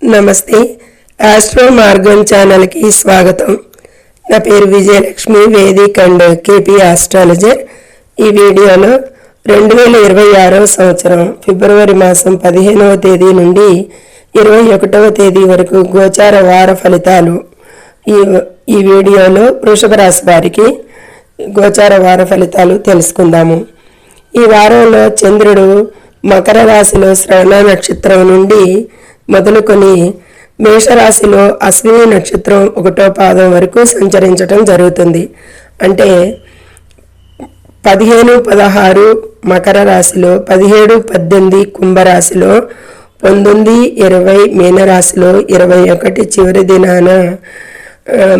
నమస్తే. ఆస్ట్రో మార్గం ఛానల్కి స్వాగతం. నా పేరు Vijayalakshmi, Vedic and KP astrologer. ఈ వీడియోలో 2026 సంవత్సరం ఫిబ్రవరి మాసం 15వ తేదీ నుండి 21వ తేదీ వరకు గోచార వార ఫలితాలు ఈ వీడియోలో వృషభ రాశి వారికి గోచార వార ఫలితాలు తెలుసుకుందాము. ఈ వారంలో చంద్రుడు మకర రాశిలో శ్రవణ నక్షత్రం నుండి మొదలుకొని మేషరాశిలో అశ్విని నక్షత్రం 1వ పాదం వరకు సంచరించడం జరుగుతుంది. అంటే 15-16 మకర రాశిలో, 17-18 కుంభరాశిలో, 19-20 మీనరాశిలో, 21 చివరి దినాన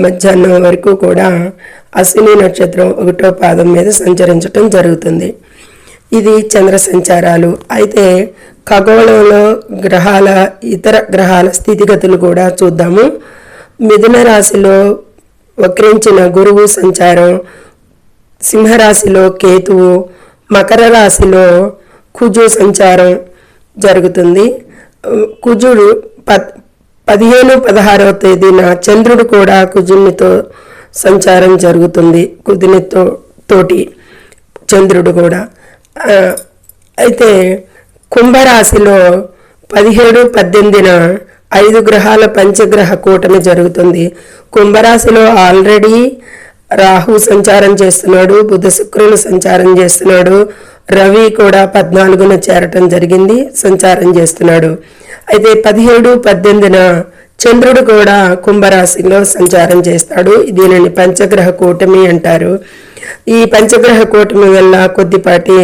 మధ్యాహ్నం వరకు కూడా అశ్విని నక్షత్రం 1వ పాదం మీద సంచరించడం జరుగుతుంది. ఇది చంద్ర సంచారాలు. అయితే ఖగోళంలో ఇతర గ్రహాల స్థితిగతులు కూడా చూద్దాము. మిథున రాశిలో వక్రించిన గురువు సంచారం, సింహరాశిలో కేతువు, మకర రాశిలో కుజు సంచారం జరుగుతుంది. కుజుడు 15-16వ తేదీన చంద్రుడు కూడా కుజునితో సంచారం జరుగుతుంది. కుజునితో తోటి చంద్రుడు కూడా. అయితే కుంభరాశిలో 17-18న 5 గ్రహాల పంచగ్రహ కూటమి జరుగుతుంది. కుంభరాశిలో ఆల్రెడీ రాహు సంచారం చేస్తున్నాడు, బుధ శుక్రులు సంచారం చేస్తున్నాడు, రవి కూడా 14న చేరటం జరిగింది, సంచారం చేస్తున్నాడు. అయితే 17-18న చంద్రుడు కూడా కుంభరాశిలో సంచారం చేస్తాడు. దీనిని పంచగ్రహ కూటమి అంటారు. ఈ పంచగ్రహ కూటమి వల్ల కొద్దిపాటి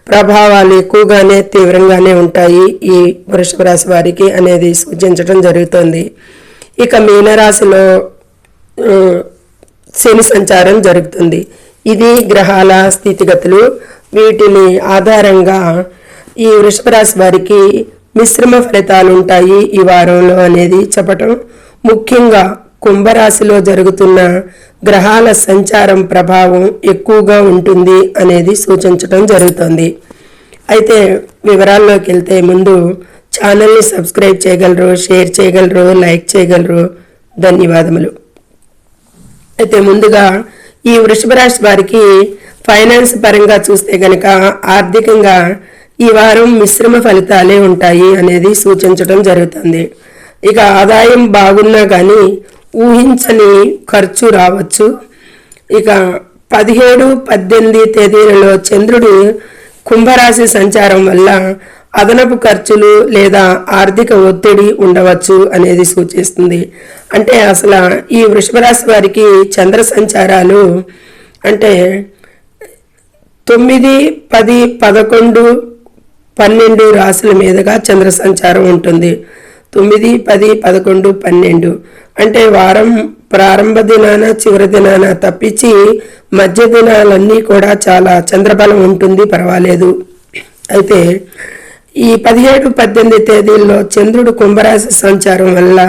ప్రభావాలు ఎక్కువగానే తీవ్రంగానే ఉంటాయి ఈ వృషభ రాశి వారికి అనేది సూచించడం జరుగుతుంది. ఇక మీనరాశిలో శని సంచారం జరుగుతుంది. ఇది గ్రహాల స్థితిగతులు. వీటిని ఆధారంగా ఈ వృషభ రాశి వారికి మిశ్రమ ఫలితాలు ఉంటాయి ఈ వారంలో అనేది చెప్పటం. ముఖ్యంగా కుంభరాశిలో జరుగుతున్న గ్రహాల సంచారం ప్రభావం ఎక్కువగా ఉంటుంది అనేది సూచించడం జరుగుతుంది. అయితే వివరాల్లోకి వెళ్తే ముందు ఛానల్ని సబ్స్క్రైబ్ చేయగలరు, షేర్ చేయగలరు, లైక్ చేయగలరు. ధన్యవాదములు. అయితే ముందుగా ఈ వృషభ రాశి వారికి ఫైనాన్స్ పరంగా చూస్తే కనుక ఆర్థికంగా ఈ వారం మిశ్రమ ఫలితాలే ఉంటాయి అనేది సూచించడం జరుగుతుంది. ఇక ఆదాయం బాగున్నా కానీ ఊహించని ఖర్చు రావచ్చు. ఇక 17-18 తేదీలలో చంద్రుడు కుంభరాశి సంచారం వల్ల అదనపు ఖర్చులు లేదా ఆర్థిక ఒత్తిడి ఉండవచ్చు అనేది సూచిస్తుంది. అంటే అసలు ఈ వృషభ రాశి వారికి చంద్ర సంచారాలు అంటే 9, 10, 11, 12 రాశుల మీదుగా చంద్ర సంచారం ఉంటుంది. 9, 10, 11, 12 అంటే వారం ప్రారంభ దినాన చివరి దినాన తప్పించి మధ్య దినాలన్నీ కూడా చాలా చంద్రబలం ఉంటుంది, పర్వాలేదు. అయితే ఈ 17-18 తేదీల్లో చంద్రుడు కుంభరాశి సంచారం వల్ల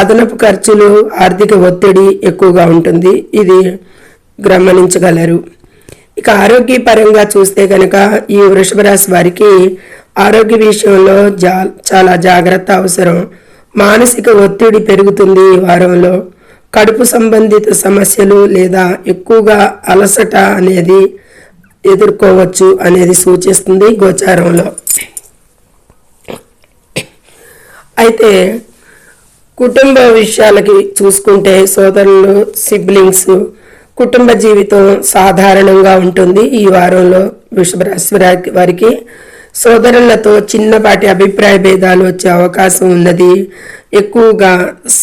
అదనపు ఖర్చులు, ఆర్థిక ఒత్తిడి ఎక్కువగా ఉంటుంది. ఇది గమనించగలరు. ఇక ఆరోగ్యపరంగా చూస్తే కనుక ఈ వృషభ రాశి వారికి ఆరోగ్య విషయంలో చాలా జాగ్రత్త అవసరం. మానసిక ఒత్తిడి పెరుగుతుంది ఈ వారంలో. కడుపు సంబంధిత సమస్యలు లేదా ఎక్కువగా అలసట అనేది ఎదుర్కోవచ్చు అనేది సూచిస్తుంది గోచారంలో. అయితే కుటుంబ విషయాలకి చూసుకుంటే సోదరులు, సిబ్లింగ్స్, కుటుంబ జీవితం సాధారణంగా ఉంటుంది ఈ వారంలో వృషభ రాశి వారికి. సోదరులతో చిన్నపాటి అభిప్రాయ భేదాలు వచ్చే అవకాశం ఉన్నది. ఎక్కువగా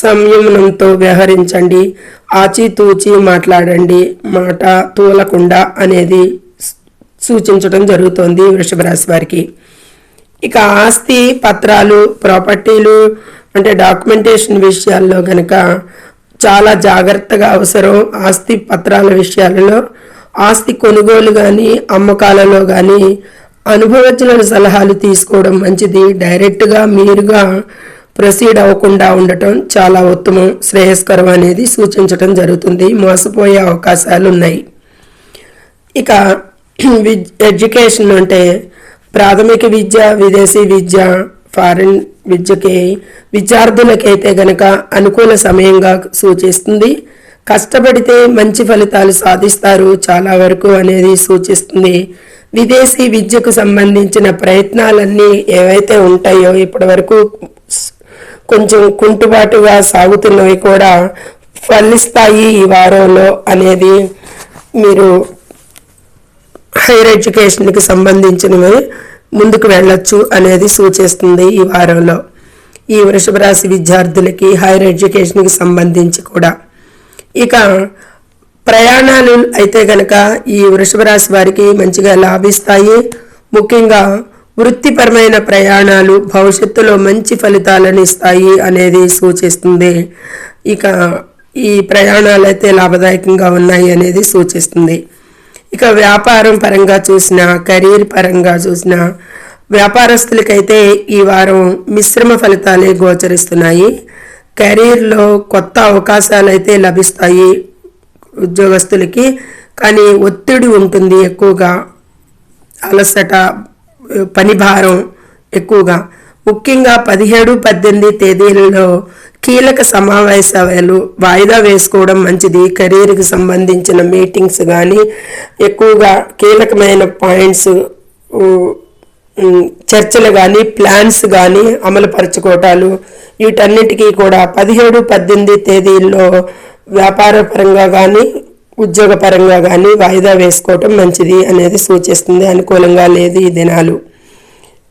సంయమనంతో వ్యవహరించండి, ఆచితూచి మాట్లాడండి, మాట తూలకుండా అనేది సూచించడం జరుగుతుంది వృషభ రాశి వారికి. ఇక ఆస్తి పత్రాలు, ప్రాపర్టీలు అంటే డాక్యుమెంటేషన్ విషయాల్లో కనుక చాలా జాగ్రత్తగా అవసరం. ఆస్తి పత్రాల విషయాలలో ఆస్తి కొనుగోలు కానీ అమ్మకాలలో కానీ అనుభవజ్ఞుల సలహాలు తీసుకోవడం మంచిది. డైరెక్ట్గా మీరుగా ప్రొసీడ్ అవ్వకుండా ఉండటం చాలా ఉత్తమం, శ్రేయస్కరం అనేది సూచించడం జరుగుతుంది. మోసపోయే అవకాశాలు ఉన్నాయి. ఇక ఎడ్యుకేషన్ అంటే ప్రాథమిక విద్య, విదేశీ విద్య, ఫారిన్ విద్యార్థులకైతే గనక అనుకూల సమయంగా సూచిస్తుంది. కష్టపడితే మంచి ఫలితాలు సాధిస్తారు చాలా వరకు అనేది సూచిస్తుంది. విదేశీ విద్యకు సంబంధించిన ప్రయత్నాలన్నీ ఏవైతే ఉంటాయో ఇప్పటి వరకు కొంచెం కుంటుబాటుగా సాగుతున్నవి కూడా ఫలిస్తాయి ఈ వారంలో అనేది మీరు హైయర్ ఎడ్యుకేషన్కి సంబంధించినవి ముందుకు వెళ్ళొచ్చు అనేది సూచిస్తుంది ఈ వారంలో ఈ వృషభ రాశి విద్యార్థులకి హైయర్ ఎడ్యుకేషన్కి సంబంధించి కూడా. ఇక ప్రయాణాలు అయితే గనక ఈ వృషభ రాశి వారికి మంచిగా లాభిస్తాయి. ముఖ్యంగా వృత్తిపరమైన ప్రయాణాలు భవిష్యత్తులో మంచి ఫలితాలను ఇస్తాయి అనేది సూచిస్తుంది. ఇక ఈ ప్రయాణాలు అయితే లాభదాయకంగా ఉన్నాయి అనేది సూచిస్తుంది. ఇక వ్యాపారం పరంగా చూసినా కెరీర్ పరంగా చూసినా వ్యాపారస్తులకైతే ఈ వారం మిశ్రమ ఫలితాలే గోచరిస్తున్నాయి. కెరీర్లో కొత్త అవకాశాలు అయితే లభిస్తాయి ఉద్యోగస్తులకి, కానీ ఒత్తిడి ఉంటుంది ఎక్కువగా, అలసట, పని భారం ఎక్కువగా. ముఖ్యంగా 17, 18 తేదీలలో కీలక సమావేశాలు వాయిదా వేసుకోవడం మంచిది. కెరీర్కి సంబంధించిన మీటింగ్స్ కానీ ఎక్కువగా కీలకమైన పాయింట్స్ చర్చలు కానీ ప్లాన్స్ కానీ అమలుపరచుకోవటాలు వీటన్నిటికీ కూడా 17, 18 తేదీల్లో వ్యాపార పరంగా కానీ ఉద్యోగ పరంగా కానీ వాయిదా వేసుకోవటం మంచిది అనేది సూచిస్తుంది. అనుకూలంగా లేదు ఈ దినాలు.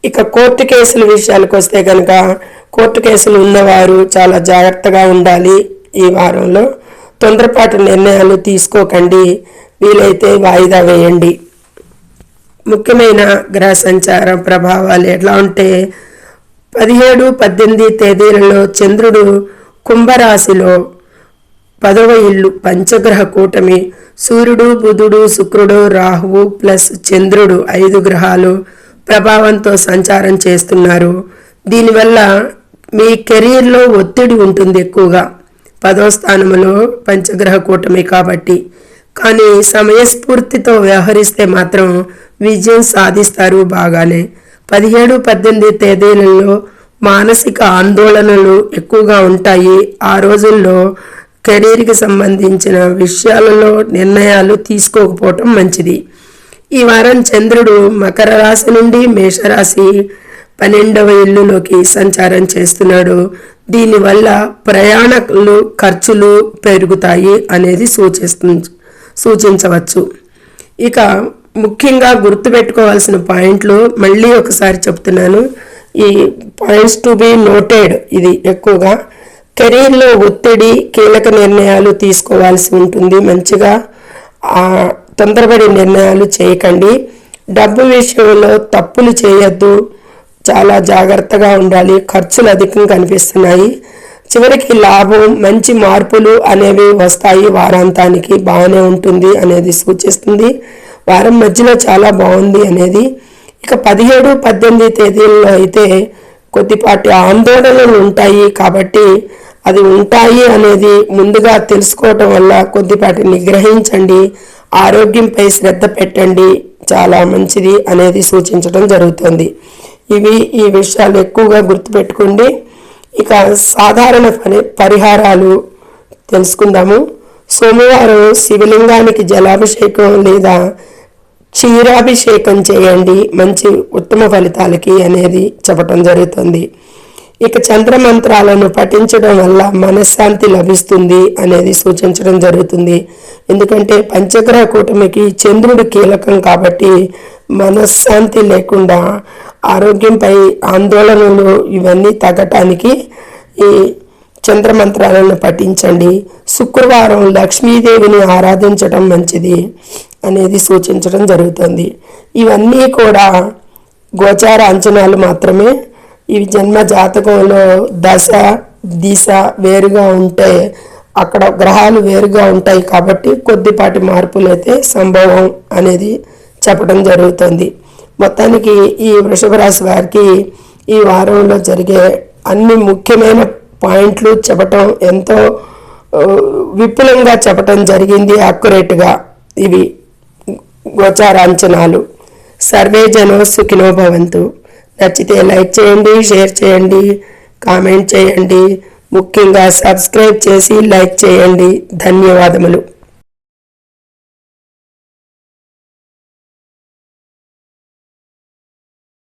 ఇక కోర్టు కేసుల విషయాలకు వస్తే కనుక కోర్టు కేసులు ఉన్నవారు చాలా జాగ్రత్తగా ఉండాలి ఈ వారంలో. తొందరపాటు నిర్ణయాలు తీసుకోకండి, వీలైతే వాయిదా వేయండి. ముఖ్యమైన గ్రహ సంచార ప్రభావాలు ఎట్లా ఉంటే 17, 18 తేదీలలో చంద్రుడు కుంభరాశిలో 10వ ఇల్లు పంచగ్రహ కూటమి, సూర్యుడు, బుధుడు, శుక్రుడు, రాహువు ప్లస్ చంద్రుడు 5 గ్రహాలు ప్రభావంతో సంచారం చేస్తున్నారు. దీనివల్ల మీ కెరీర్లో ఒత్తిడి ఉంటుంది ఎక్కువగా. 10వ స్థానంలో పంచగ్రహ కూటమి కాబట్టి, కానీ సమయస్ఫూర్తితో వ్యవహరిస్తే మాత్రం విజయం సాధిస్తారు బాగానే. 17, 18 తేదీలలో మానసిక ఆందోళనలు ఎక్కువగా ఉంటాయి. ఆ రోజుల్లో కెరీర్కి సంబంధించిన విషయాలలో నిర్ణయాలు తీసుకోకపోవటం మంచిది. ఈ వారం చంద్రుడు మకర రాశి నుండి మేషరాశి 12వ ఇల్లులోకి సంచారం చేస్తున్నాడు. దీనివల్ల ప్రయాణాలు ఖర్చులు పెరుగుతాయి అనేది సూచించవచ్చు. ఇక ముఖ్యంగా గుర్తుపెట్టుకోవాల్సిన పాయింట్లు మళ్ళీ ఒకసారి చెప్తున్నాను, ఈ పాయింట్స్ టు బి నోటెడ్. ఇది ఎక్కువగా కెరీర్లో ఒత్తిడి, కీలక నిర్ణయాలు తీసుకోవాల్సి ఉంటుంది. మంచిగా తొందరపడి నిర్ణయాలు చేయకండి. డబ్బు విషయంలో తప్పులు చేయొద్దు, చాలా జాగ్రత్తగా ఉండాలి. ఖర్చులు అధికంగా కనిపిస్తున్నాయి. చివరికి లాభం, మంచి మార్పులు అనేవి వస్తాయి. వారాంతానికి బాగానే ఉంటుంది అనేది సూచిస్తుంది. వారం మధ్యలో చాలా బాగుంది అనేది. ఇక 17, 18 తేదీల్లో అయితే కొద్దిపాటి ఆందోళనలు ఉంటాయి కాబట్టి అది ఉంటాయి అనేది ముందుగా తెలుసుకోవటం వల్ల కొద్దిపాటి నిగ్రహించండి. ఆరోగ్యంపై శ్రద్ధ పెట్టండి, చాలా మంచిది అనేది సూచించడం జరుగుతుంది. ఈ విషయాలు ఎక్కువగా గుర్తుపెట్టుకోండి. ఇక సాధారణ పరిహారాలు తెలుసుకుందాము. సోమవారం శివలింగానికి జలాభిషేకం లేదా క్షీరాభిషేకం చేయండి, మంచి ఉత్తమ ఫలితాలకి అనేది చెప్పటం జరుగుతుంది. ఇక చంద్రమంత్రాలను పఠించడం వల్ల మనశ్శాంతి లభిస్తుంది అనేది సూచించడం జరుగుతుంది. ఎందుకంటే పంచగ్రహ కూటమికి చంద్రుడు కీలకం కాబట్టి మనశ్శాంతి లేకుండా ఆరోగ్యంపై ఆందోళనలు ఇవన్నీ తగ్గటానికి ఈ చంద్రమంత్రాలను పఠించండి. శుక్రవారం లక్ష్మీదేవిని ఆరాధించడం మంచిది అనేది సూచించడం జరుగుతుంది. ఇవన్నీ కూడా గోచార అంచనాలు మాత్రమే. ఇవి జన్మ జాతకంలో దశ దిశ వేరుగా ఉంటే అక్కడ గ్రహాలు వేరుగా ఉంటాయి కాబట్టి కొద్దిపాటి మార్పులు అయితే సంభవం అనేది చెప్పడం జరుగుతుంది. మొత్తానికి ఈ వృషభ రాశి వారికి ఈ వారంలో జరిగే అన్ని ముఖ్యమైన పాయింట్లు చెప్పటం ఎంతో విపులంగా చెప్పటం జరిగింది, అక్యురేట్గా. ఇవి గోచార అంచనాలు. సర్వే జనో సుఖినో భవంతు. నచ్చితే లైక్ చేయండి, షేర్ చేయండి, కామెంట్ చేయండి. ముఖ్యంగా సబ్స్క్రైబ్ చేసి లైక్ చేయండి. ధన్యవాదములు.